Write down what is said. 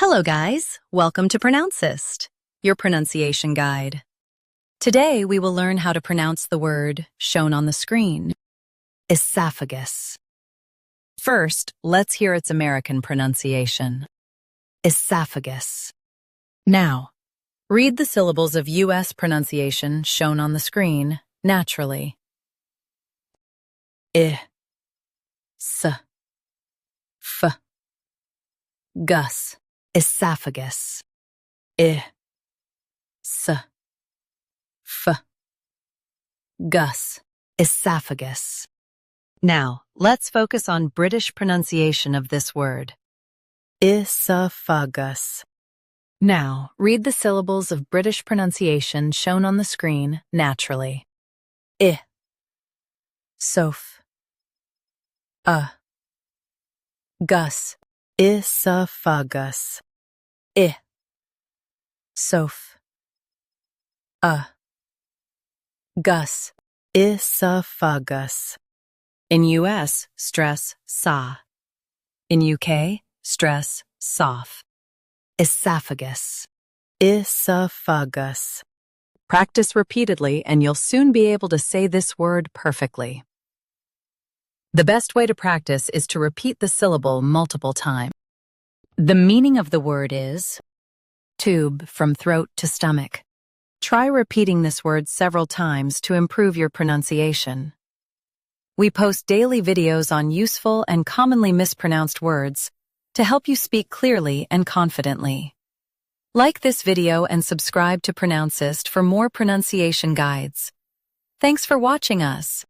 Hello guys, welcome to Pronouncist, your pronunciation guide. Today we will learn how to pronounce the word shown on the screen, esophagus. First, let's hear its American pronunciation, esophagus. Now, read the syllables of U.S. pronunciation shown on the screen naturally. I, s, f, gus. Esophagus. I, s, f, gus. Esophagus. Now, let's focus on British pronunciation of this word. Esophagus. Now, read the syllables of British pronunciation shown on the screen naturally. I, soph, gus. Esophagus. I, soph, gus. Esophagus. In US, stress sa. In UK, stress soph. Esophagus. Esophagus. Practice repeatedly and you'll soon be able to say this word perfectly. The best way to practice is to repeat the syllable multiple times. The meaning of the word is tube, from throat to stomach. Try repeating this word several times to improve your pronunciation. We post daily videos on useful and commonly mispronounced words to help you speak clearly and confidently. Like this video and subscribe to Pronouncist for more pronunciation guides. Thanks for watching us.